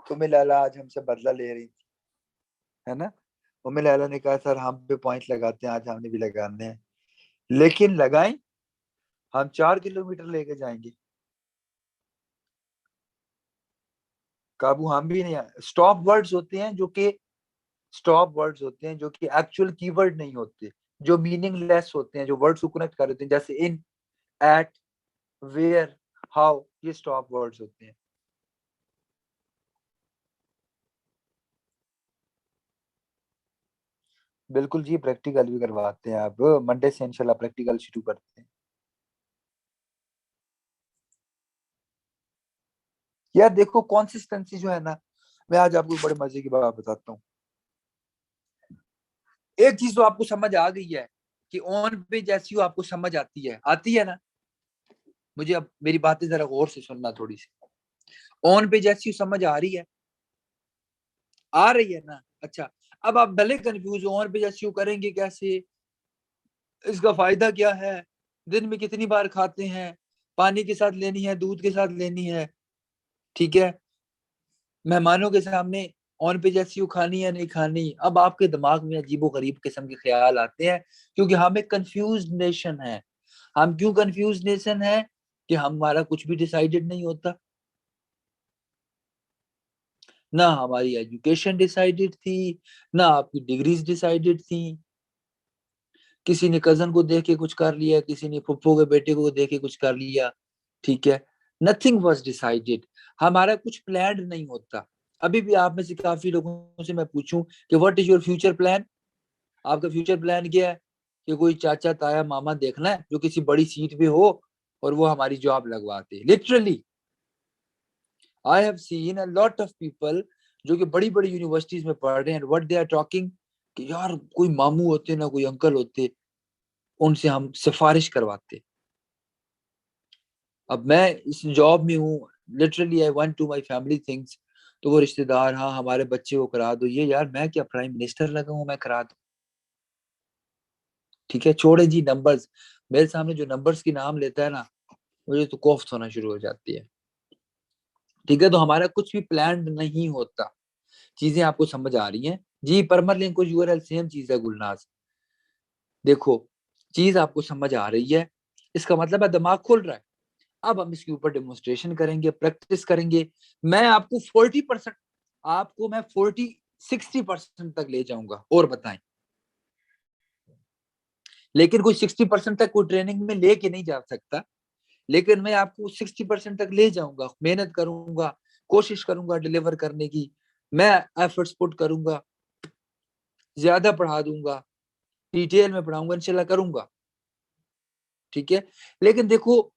तो उम्मी लैला आज हमसे बदला ले रही थी, है ना। उम्मी लैला ने कहा सर हम पे पॉइंट लगाते हैं, आज हमने भी लगाने हैं। लेकिन लगाएं, हम 4 किलोमीटर लेके जाएंगे, काबू हम भी नहीं आए। स्टॉप वर्ड्स होते हैं जो कि स्टॉप वर्ड्स होते हैं जो कि एक्चुअल कीवर्ड नहीं होते, जो मीनिंगलेस होते हैं, जो वर्ड्स को कनेक्ट कर देते हैं, जैसे इन, एट, वेयर, हाउ, ये स्टॉप वर्ड्स होते हैं। बिल्कुल जी, प्रैक्टिकल भी करवाते हैं। अब मंडे से इंशाल्लाह प्रैक्टिकल शुरू करते हैं। यार देखो, कंसिस्टेंसी जो है ना, मैं आज आपको बड़े मजे की बात बताता हूँ। एक चीज तो आपको समझ आ गई है कि ऑन पे जैसी आपको समझ आती है ना। मुझे अब मेरी बातें जरा गौर से सुनना थोड़ी सी। ऑन पे जैसी समझ आ रही है, आ रही है ना। अच्छा, अब आप भले कंफ्यूज हो, ऑन पे जैसी करेंगे कैसे, इसका फायदा क्या है, दिन में कितनी बार खाते हैं, पानी के साथ लेनी है, दूध के साथ लेनी है, ठीक है, मेहमानों के सामने ऑन पे जैसी खानी है नहीं खानी। अब आपके दिमाग में अजीबो गरीब किस्म के ख्याल आते हैं, क्योंकि हम एक कंफ्यूज नेशन है। हम क्यों कंफ्यूज नेशन है? कि हमारा कुछ भी डिसाइडेड नहीं होता। ना हमारी एजुकेशन डिसाइडेड थी, ना आपकी डिग्रीज डिसाइडेड थी। किसी ने कजन को देख के कुछ कर लिया, किसी ने फुफ्फो के बेटे को देख के कुछ कर लिया, ठीक है। Nothing was decided. हमारा कुछ प्लान नहीं होता। अभी भी आप में से काफी लोगों से मैं पूछूं कि what is your future plan, आपका फ्यूचर प्लान क्या है? कि कोई चाचा ताया मामा देखना है जो किसी बड़ी सीट पे हो और वो हमारी जॉब लगवाते। Literally I have seen a lot of people जो कि बड़ी बड़ी यूनिवर्सिटीज में पढ़ रहे हैं, व्हाट दे आर टॉकिंग कि यार कोई मामू होते ना कोई अंकल होते, उनसे हम सिफारिश करवाते। अब मैं इस जॉब में हूँ, literally I want to my family things, तो वो रिश्तेदार, हाँ हमारे बच्चे को करा दो ये, यार मैं क्या प्राइम मिनिस्टर लगा हूँ मैं करा दूं? ठीक है, छोड़े जी नंबर्स। मेरे सामने जो नंबर्स की नाम लेता है ना, मुझे तो कोफ्त होना शुरू हो जाती है। ठीक है, तो हमारा कुछ भी प्लान नहीं होता। चीजें आपको समझ आ रही हैं जी? परमर लिंक को यूआरएल सेम चीज है गुलनाज। देखो, चीज आपको समझ आ रही है, इसका मतलब है दिमाग खुल रहा है। अब हम इसके ऊपर डेमोन्स्ट्रेशन करेंगे, प्रैक्टिस करेंगे। मैं आपको 40%, आपको मैं 60% तक ले जाऊंगा, और बताएं। लेकिन कोई 60% तक कोई ट्रेनिंग में लेके नहीं जा सकता, लेकिन मैं आपको 60% तक ले जाऊंगा। मेहनत करूंगा, कोशिश करूंगा डिलीवर करने की, मैं एफर्ट्स पुट करूंगा, ज्यादा पढ़ा दूंगा, डिटेल में पढ़ाऊंगा, इंशाल्लाह करूंगा। ठीक है, लेकिन देखो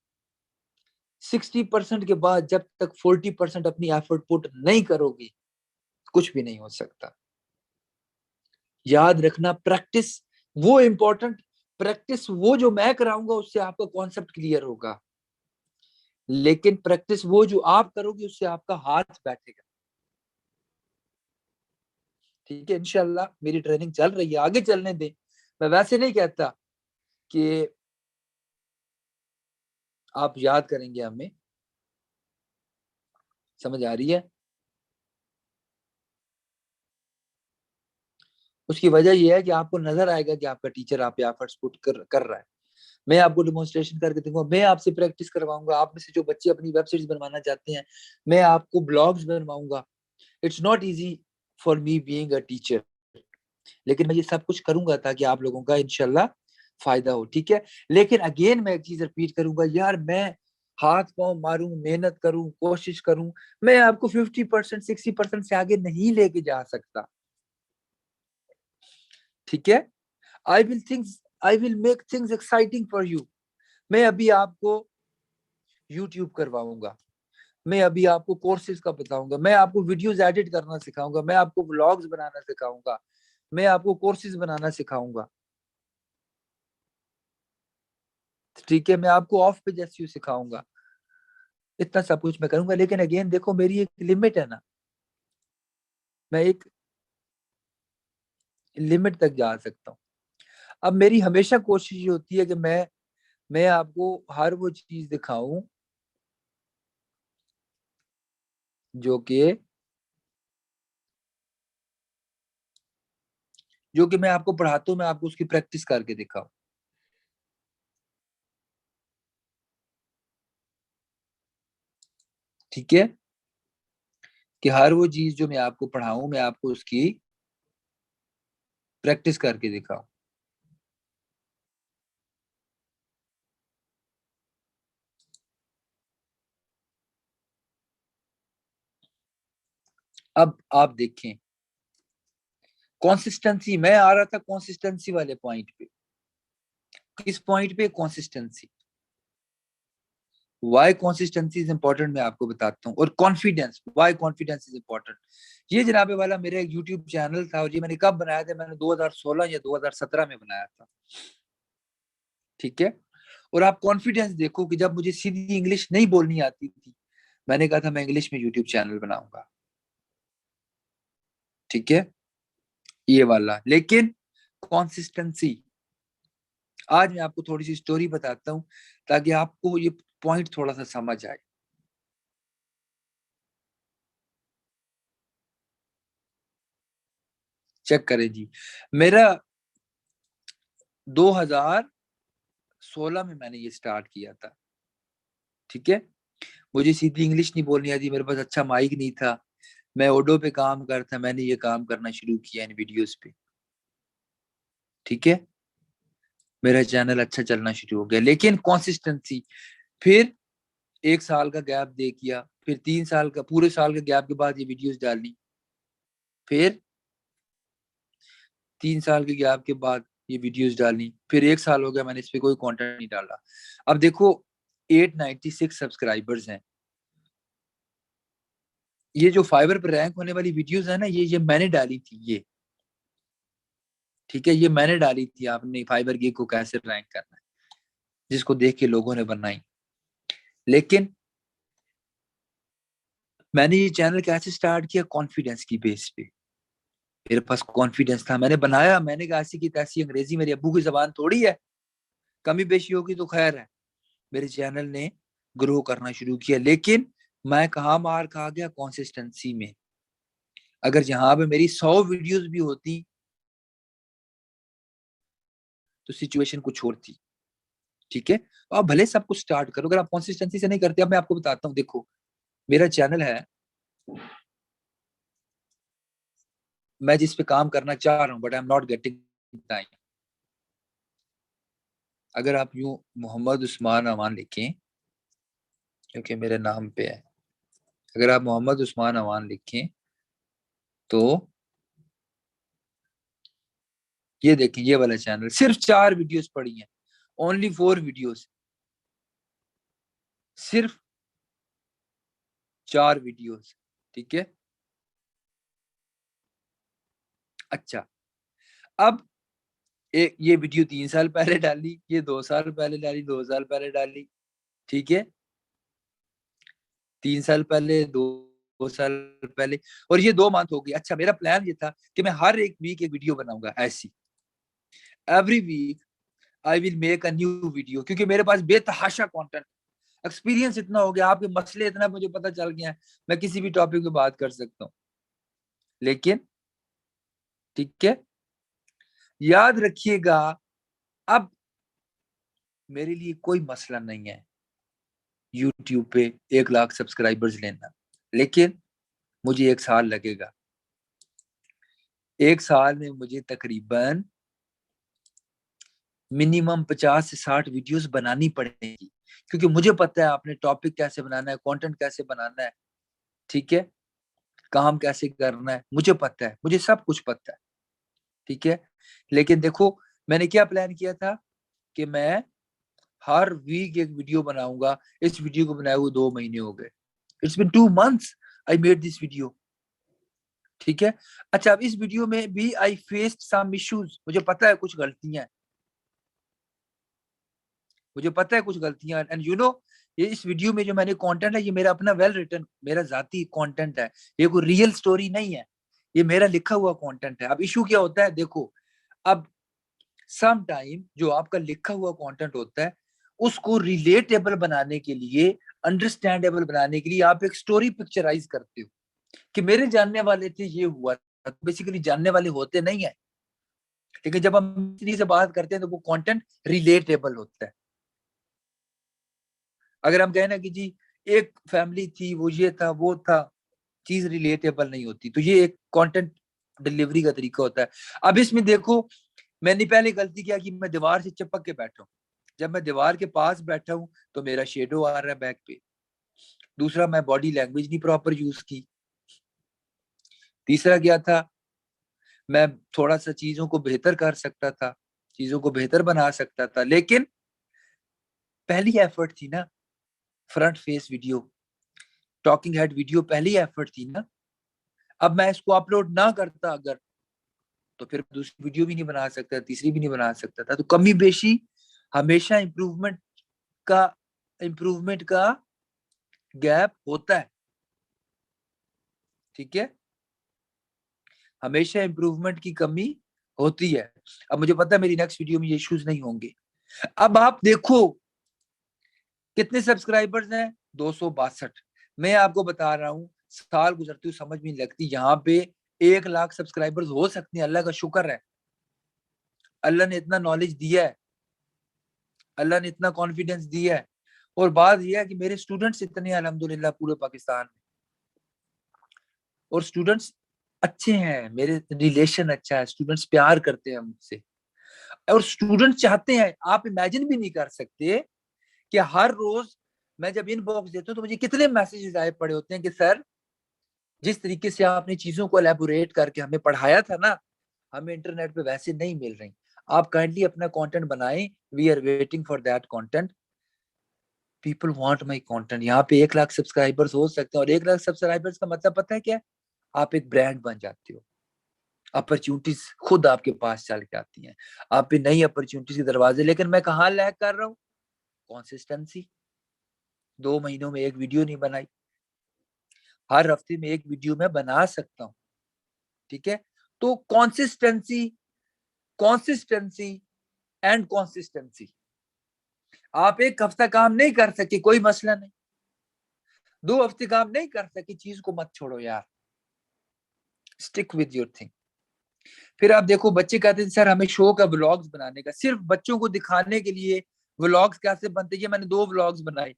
60% के बाद जब तक 40% अपनी एफर्ट पुट नहीं करोगे, कुछ भी नहीं हो सकता। याद रखना, प्रैक्टिस वो इंपॉर्टेंट, प्रैक्टिस वो जो मैं कराऊंगा उससे आपका कॉन्सेप्ट क्लियर होगा, लेकिन प्रैक्टिस वो जो आप करोगे उससे आपका हाथ बैठेगा। ठीक है, इंशाल्लाह मेरी ट्रेनिंग चल रही है, आगे चलने दें। मैं वैसे नहीं कहता कि आप याद करेंगे हमें, समझ आ रही है? उसकी वजह यह है कि आपको नजर आएगा कि आपका टीचर आप पे एफर्ट्स पुट कर रहा है। मैं आपको डिमॉन्स्ट्रेशन करके दूंगा, मैं आपसे प्रैक्टिस करवाऊंगा। आप में से जो बच्चे अपनी वेबसाइट्स बनवाना चाहते हैं, मैं आपको ब्लॉग्स बनवाऊंगा। It's not easy for me being a teacher, लेकिन मैं ये सब कुछ करूंगा ताकि आप लोगों का इंशाल्लाह फायदा हो। ठीक है, लेकिन अगेन मैं एक चीज रिपीट करूंगा, यार मैं हाथ पांव मारूं, मेहनत करूं, कोशिश करूं, मैं आपको 50% 60% से आगे नहीं लेके जा सकता। ठीक है, I will things, I will make things exciting for you, मैं अभी आपको यूट्यूब करवाऊंगा, मैं अभी आपको कोर्सेज का बताऊंगा, मैं आपको वीडियोस एडिट करना सिखाऊंगा, मैं आपको व्लॉग्स बनाना सिखाऊंगा, मैं आपको कोर्सेज बनाना सिखाऊंगा, ठीक है, मैं आपको ऑफ पेज एसईओ सिखाऊंगा, इतना सब कुछ मैं करूंगा। लेकिन अगेन देखो, मेरी एक लिमिट है ना, मैं एक लिमिट तक जा सकता हूँ। अब मेरी हमेशा कोशिश ये होती है कि मैं आपको हर वो चीज दिखाऊं जो कि मैं आपको पढ़ाता हूँ, मैं आपको उसकी प्रैक्टिस करके दिखाऊं। ठीक है, कि हर वो चीज जो मैं आपको पढ़ाऊं, मैं आपको उसकी प्रैक्टिस करके दिखाऊं। अब आप देखें, कंसिस्टेंसी, मैं आ रहा था कंसिस्टेंसी वाले पॉइंट पे। किस पॉइंट पे? Consistency. Why consistency is important मैं आपको बताता हूँ, और confidence, why confidence is important. ये जनाबे वाला मेरा एक यूट्यूब चैनल था, और ये मैंने कब बनाया था? मैंने 2016 या 2017 में बनाया था। ठीक है, और आप कॉन्फिडेंस देखो कि जब मुझे सीधी इंग्लिश नहीं बोलनी आती थी, मैंने कहा था मैं इंग्लिश में यूट्यूब चैनल बनाऊंगा। ठीक है, ये वाला। लेकिन कंसिस्टेंसी, आज मैं आपको थोड़ी सी स्टोरी बताता हूँ ताकि आपको ये पॉइंट थोड़ा सा समझ आए। चेक करें जी, मेरा 2016 में मैंने ये स्टार्ट किया था। ठीक है, मुझे सीधी इंग्लिश नहीं बोलनी आती, मेरे पास अच्छा माइक नहीं था, मैं ओडो पे काम करता, मैंने ये काम करना शुरू किया इन वीडियोस पे। ठीक है, मेरा चैनल अच्छा चलना शुरू हो गया, लेकिन कंसिस्टेंसी। फिर 1 साल का गैप दे किया, फिर 3 साल का, पूरे साल के गैप के बाद ये वीडियोस डालनी, फिर 3 साल के गैप के बाद ये वीडियोस डालनी, फिर 1 साल हो गया मैंने इस पे कोई कंटेंट नहीं डाला। अब देखो 896 सब्सक्राइबर्स हैं। ये जो फाइवर पर रैंक होने वाली वीडियोस है ना, ये मैंने डाली थी ये। ठीक है, ये मैंने डाली थी, आपने फाइबर गिग को कैसे रैंक करना है, जिसको देख के लोगों ने बनाई। लेकिन मैंने ये चैनल कैसे स्टार्ट किया? कॉन्फिडेंस की बेस पे। मेरे पास कॉन्फिडेंस था, मैंने बनाया, मैंने कहा ऐसी की तैसी अंग्रेजी मेरी अब्बू की जबान थोड़ी है, कमी बेशी होगी तो खैर है। मेरे चैनल ने ग्रो करना शुरू किया, लेकिन मैं कहा मार खा गया? कंसिस्टेंसी में। अगर यहाँ पे मेरी 100 वीडियोस भी होती तो सिचुएशन कुछ और थी। ठीक है, तो आप भले सब कुछ स्टार्ट करो, अगर आप कंसिस्टेंसी से नहीं करते। अब मैं आपको बताता हूँ, देखो मेरा चैनल है, मैं जिस पे काम करना चाह रहा हूँ, but I am not getting time. अगर आप यूं मोहम्मद उस्मान अमान लिखें, क्योंकि मेरे नाम पे है, अगर आप मोहम्मद उस्मान अमान लिखें तो ये देखें, ये वाला चैनल सिर्फ 4 वीडियोस पड़ी हैं, ओनली 4 वीडियोस, सिर्फ 4 वीडियोस। ठीक है, अच्छा, अब ये वीडियो 3 साल पहले डाली, ये 2 साल पहले डाली, 2 साल पहले डाली। ठीक है, 3 साल पहले, 2 साल पहले, और ये 2 मंथ हो गई। अच्छा, मेरा प्लान ये था कि मैं हर एक वीक एक वीडियो बनाऊंगा ऐसी, every week I will make a new video, क्योंकि मेरे पास बेतहाशा कंटेंट, एक्सपीरियंस इतना हो गया, आपके मसले इतना मुझे पता चल गया है, मैं किसी भी टॉपिक पे बात कर सकता हूँ। लेकिन ठीक है, याद रखिएगा, अब मेरे लिए कोई मसला नहीं है यूट्यूब पे 1 लाख सब्सक्राइबर्स लेना, लेकिन मुझे 1 साल लगेगा। 1 साल में मुझे तकरीबन मिनिमम 50 से 60 वीडियोस बनानी पड़ेगी, क्योंकि मुझे पता है आपने टॉपिक कैसे बनाना है, कंटेंट कैसे बनाना है। ठीक है, काम कैसे करना है, मुझे पता है, मुझे सब कुछ पता है। ठीक है, लेकिन देखो मैंने क्या प्लान किया था कि मैं हर वीक एक वीडियो बनाऊंगा। इस वीडियो को बनाए हुए 2 महीने हो गए। It's been 2 months I made this video. ठीक है। अच्छा, अब इस वीडियो में भी आई फेस्ड सम इश्यूज। मुझे पता है कुछ गलतियां हैं, मुझे पता है कुछ गलतियां, एंड यू नो ये इस वीडियो में जो मैंने कंटेंट है, ये मेरा अपना वेल रिटन, मेरा जाती कंटेंट है। ये कोई रियल स्टोरी नहीं है, ये मेरा लिखा हुआ कंटेंट है। अब इशू क्या होता है, देखो, अब सम टाइम जो आपका लिखा हुआ कंटेंट होता है, उसको रिलेटेबल बनाने के लिए, अंडरस्टैंडेबल बनाने के लिए आप एक स्टोरी पिक्चराइज करते हो कि मेरे जानने वाले थे, ये हुआ। बेसिकली जानने वाले होते नहीं है, लेकिन जब हम से बात करते हैं तो वो कंटेंट रिलेटेबल होता है। अगर हम कहें ना कि जी एक फैमिली थी, वो ये था वो था, चीज रिलेटेबल नहीं होती। तो ये एक कंटेंट डिलीवरी का तरीका होता है। अब इसमें देखो, मैंने पहले गलती किया कि मैं दीवार से चिपक के बैठा हूँ। जब मैं दीवार के पास बैठा हूँ तो मेरा शेडो आ रहा है बैक पे। दूसरा, मैं बॉडी लैंग्वेज नहीं प्रॉपर यूज की। तीसरा क्या था, मैं थोड़ा सा चीजों को बेहतर कर सकता था, चीजों को बेहतर बना सकता था, लेकिन पहली एफर्ट थी ना front face video, talking head video, पहली एफर्ट थी ना। अब मैं इसको अपलोड ना करता अगर, तो फिर दूसरी वीडियो भी नहीं बना सकता, तीसरी भी नहीं बना सकता था। तो कमी बेशी हमेशा का इम्प्रूवमेंट का गैप होता है। ठीक है, हमेशा इम्प्रूवमेंट की कमी होती है। अब मुझे पता है मेरी नेक्स्ट वीडियो में ये इश्यूज नहीं होंगे। अब आप देखो कितने सब्सक्राइबर्स हैं, 262। मैं आपको बता रहा हूँ, साल गुजरती हुई समझ में नहीं लगती, यहाँ पे 1 लाख सब्सक्राइबर्स हो सकते हैं। अल्लाह का शुक्र है, अल्लाह ने इतना नॉलेज दिया है, अल्लाह ने इतना कॉन्फिडेंस दिया है। और बात यह है कि मेरे स्टूडेंट्स इतने हैं अल्हम्दुलिल्लाह पूरे पाकिस्तान में, और स्टूडेंट्स अच्छे हैं, मेरे रिलेशन अच्छा है, स्टूडेंट्स प्यार करते हैं मुझसे, और स्टूडेंट चाहते हैं। आप इमेजिन भी नहीं कर सकते कि हर रोज मैं जब इनबॉक्स देता हूँ तो मुझे कितने मैसेजेस आए पड़े होते हैं कि सर, जिस तरीके से आपने चीजों को एलेबोरेट करके हमें पढ़ाया था ना, हमें इंटरनेट पे वैसे नहीं मिल रही। आप काइंडली अपना कंटेंट बनाएं, we are waiting for that content, people want my content. यहाँ पे 1 लाख सब्सक्राइबर्स हो सकते हैं, और 1 लाख सब्सक्राइबर्स का मतलब पता है क्या, आप एक ब्रांड बन जाते हो। अपॉर्चुनिटीज खुद आपके पास चल के आती हैं, आप पे नई अपॉर्चुनिटीज के दरवाजे। लेकिन मैं कहाँ लैग कर रहा हूँ, कॉन्सिस्टेंसी। 2 महीनों में एक वीडियो नहीं बनाई, हर हफ्ते में एक वीडियो मैं बना सकता हूँ। ठीक है, तो कॉन्सिस्टेंसी, कॉन्सिस्टेंसी एंड कॉन्सिस्टेंसी। आप एक हफ्ता काम नहीं कर सके, कोई मसला नहीं, 2 हफ्ते काम नहीं कर सके, चीज को मत छोड़ो यार, स्टिक विद योर थिंग। फिर आप देखो, बच्चे कहते हैं सर हमें शो का व्लॉग्स बनाने का, सिर्फ बच्चों को दिखाने के लिए व्लॉग्स कैसे बनते हैं। मैंने 2 व्लॉग्स बनाए,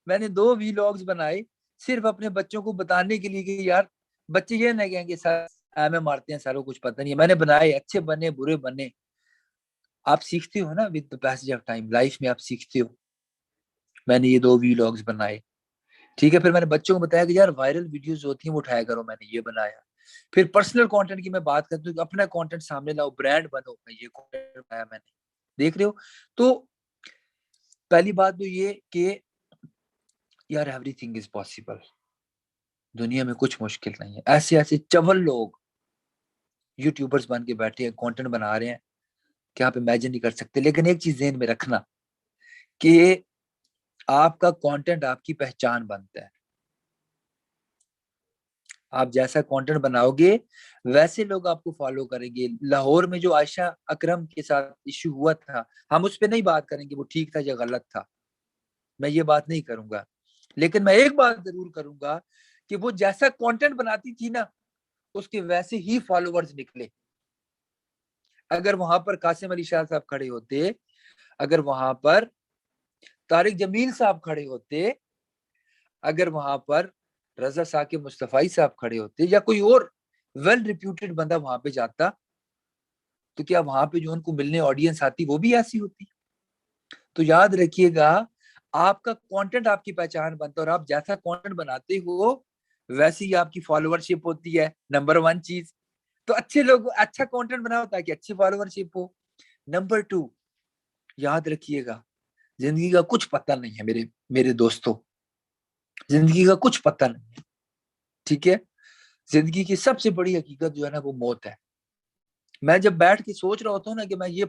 मैंने 2 व्लॉग्स बनाए सिर्फ अपने बच्चों को बताने के लिए कि यार बच्चे ये नहीं कहेंगे सर हमें मारते हैं, सारों कुछ पता नहीं है। मैंने बनाए, अच्छे बने बुरे बने, आप सीखते हो ना with the passage of time, life में आप सीखते हो। मैंने ये 2 व्लॉग्स बनाए। ठीक है, फिर मैंने बच्चों को बताया कि यार वायरल वीडियोस जो होती हैं वो उठाया करो, मैंने ये बनाया। फिर पर्सनल कंटेंट की मैं बात करता हूँ, अपना कंटेंट सामने लाओ, ब्रांड बनो, मैं ये कंटेंट बनाया मैंने, देख रहे हो। तो पहली बात तो ये कि यार एवरीथिंग इज पॉसिबल, दुनिया में कुछ मुश्किल नहीं है। ऐसे ऐसे चवल लोग यूट्यूबर्स बन के बैठे हैं, कंटेंट बना रहे हैं कि आप इमेजिन नहीं कर सकते। लेकिन एक चीज ध्यान में रखना कि आपका कंटेंट आपकी पहचान बनता है। आप जैसा कंटेंट बनाओगे वैसे लोग आपको फॉलो करेंगे। लाहौर में जो आयशा अकरम के साथ इश्यू हुआ था, हम उस पर नहीं बात करेंगे वो ठीक था या गलत था, मैं ये बात नहीं करूंगा। लेकिन मैं एक बात जरूर करूंगा कि वो जैसा कंटेंट बनाती थी ना, उसके वैसे ही फॉलोवर्स निकले। अगर वहां पर कासिम अली शाह साहब खड़े होते, अगर वहां पर तारिक जमील साहब खड़े होते, अगर वहां पर रजा साकिब मुस्तफाई साहब खड़े होते, या कोई और वेल रिप्यूटेड बंदा वहां पे जाता, तो क्या वहां पे जो उनको मिलने ऑडियंस आती वो भी ऐसी होती। तो याद रखिएगा, आपका कंटेंट आपकी पहचान बनता है, और आप जैसा कंटेंट बनाते हो वैसी ही आपकी फॉलोवरशिप होती है। नंबर 1 चीज तो अच्छे लोग अच्छा कंटेंट बनाओ ताकि अच्छी फॉलोवरशिप हो। नंबर 2, याद रखिएगा, जिंदगी का कुछ पता नहीं है मेरे मेरे दोस्तों, जिंदगी का कुछ पता नहीं है। ठीक है, जिंदगी की सबसे बड़ी हकीकत जो है ना वो मौत है। मैं जब बैठ के सोच रहा होता हूँ ना कि मैं ये